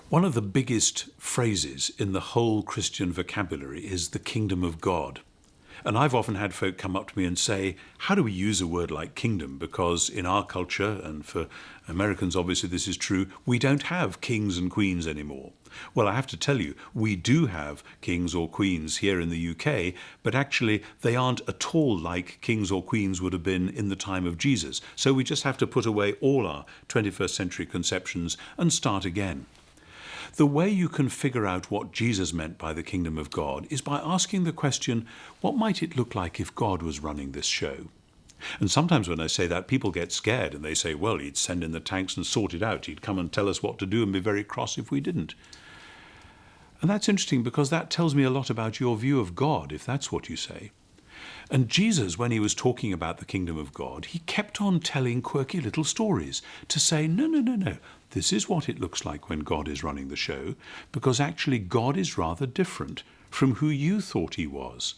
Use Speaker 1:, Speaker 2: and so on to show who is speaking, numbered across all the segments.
Speaker 1: One of the biggest phrases in the whole Christian vocabulary is the kingdom of God. And I've often had folk come up to me and say, how do we use a word like kingdom? Because in our culture, and for Americans obviously this is true, we don't have kings and queens anymore. Well, I have to tell you, we do have kings or queens here in the UK, but actually they aren't at all like kings or queens would have been in the time of Jesus. So we just have to put away all our 21st century conceptions and start again. The way you can figure out what Jesus meant by the kingdom of God is by asking the question, what might it look like if God was running this show? And sometimes when I say that, people get scared and they say, well, he'd send in the tanks and sort it out. He'd come and tell us what to do and be very cross if we didn't. And that's interesting because that tells me a lot about your view of God, if that's what you say. And Jesus, when he was talking about the kingdom of God, he kept on telling quirky little stories to say, no. This is what it looks like when God is running the show, because actually God is rather different from who you thought he was.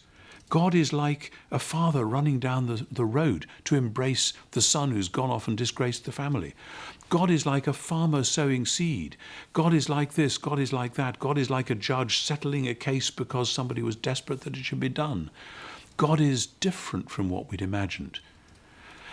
Speaker 1: God is like a father running down the road to embrace the son who's gone off and disgraced the family. God is like a farmer sowing seed. God is like this, God is like that. God is like a judge settling a case because somebody was desperate that it should be done. God is different from what we'd imagined.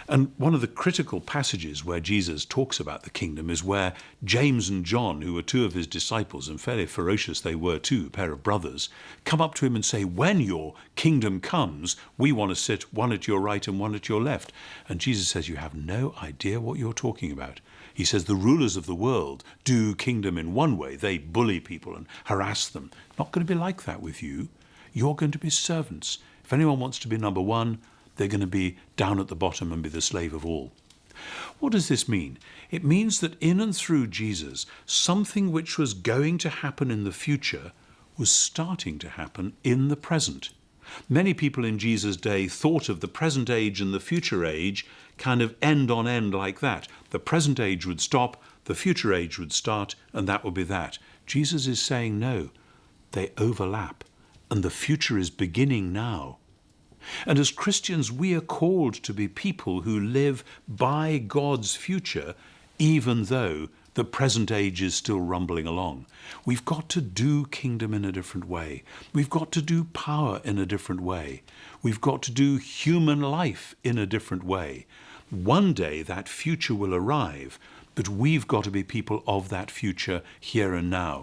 Speaker 1: And one of the critical passages where Jesus talks about the kingdom is where James and John, who were two of his disciples, and fairly ferocious they were too, a pair of brothers, come up to him and say, when your kingdom comes, we want to sit one at your right and one at your left. And Jesus says, you have no idea what you're talking about. He says the rulers of the world do kingdom in one way. They bully people and harass them. Not going to be like that with you. You're going to be servants. If anyone wants to be number one, they're going to be down at the bottom and be the slave of all. What does this mean? It means that in and through Jesus, something which was going to happen in the future was starting to happen in the present. Many people in Jesus' day thought of the present age and the future age kind of end on end like that. The present age would stop, the future age would start, and that would be that. Jesus is saying no, they overlap, and the future is beginning now. And as Christians, we are called to be people who live by God's future, even though the present age is still rumbling along. We've got to do kingdom in a different way. We've got to do power in a different way. We've got to do human life in a different way. One day that future will arrive, but we've got to be people of that future here and now.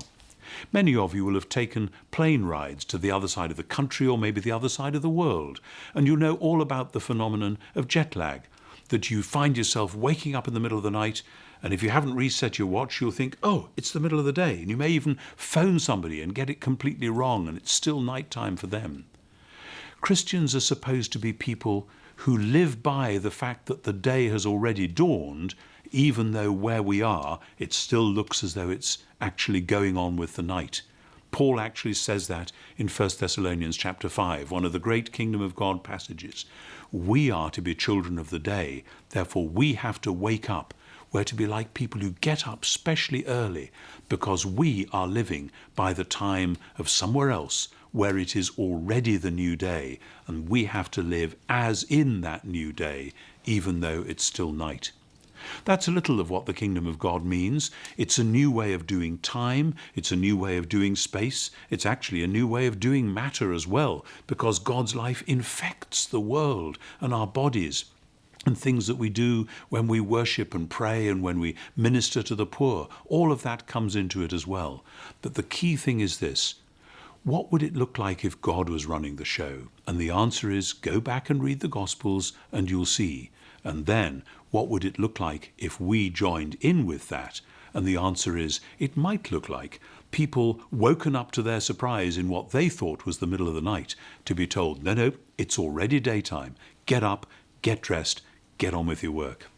Speaker 1: Many of you will have taken plane rides to the other side of the country or maybe the other side of the world, and you'll know all about the phenomenon of jet lag, that you find yourself waking up in the middle of the night, and if you haven't reset your watch, you'll think, oh, it's the middle of the day, and you may even phone somebody and get it completely wrong, and it's still nighttime for them. Christians are supposed to be people who live by the fact that the day has already dawned, even though where we are, it still looks as though it's actually going on with the night. Paul actually says that in 1 Thessalonians chapter 5, one of the great kingdom of God passages. We are to be children of the day, therefore we have to wake up. We're to be like people who get up specially early because we are living by the time of somewhere else where it is already the new day, and we have to live as in that new day, even though it's still night. That's a little of what the kingdom of God means. It's a new way of doing time. It's a new way of doing space. It's actually a new way of doing matter as well, because God's life infects the world and our bodies and things that we do when we worship and pray and when we minister to the poor. All of that comes into it as well. But the key thing is this. What would it look like if God was running the show? And the answer is, go back and read the Gospels and you'll see. And then, what would it look like if we joined in with that? And the answer is, it might look like people woken up to their surprise in what they thought was the middle of the night to be told, no, it's already daytime. Get up, get dressed, get on with your work.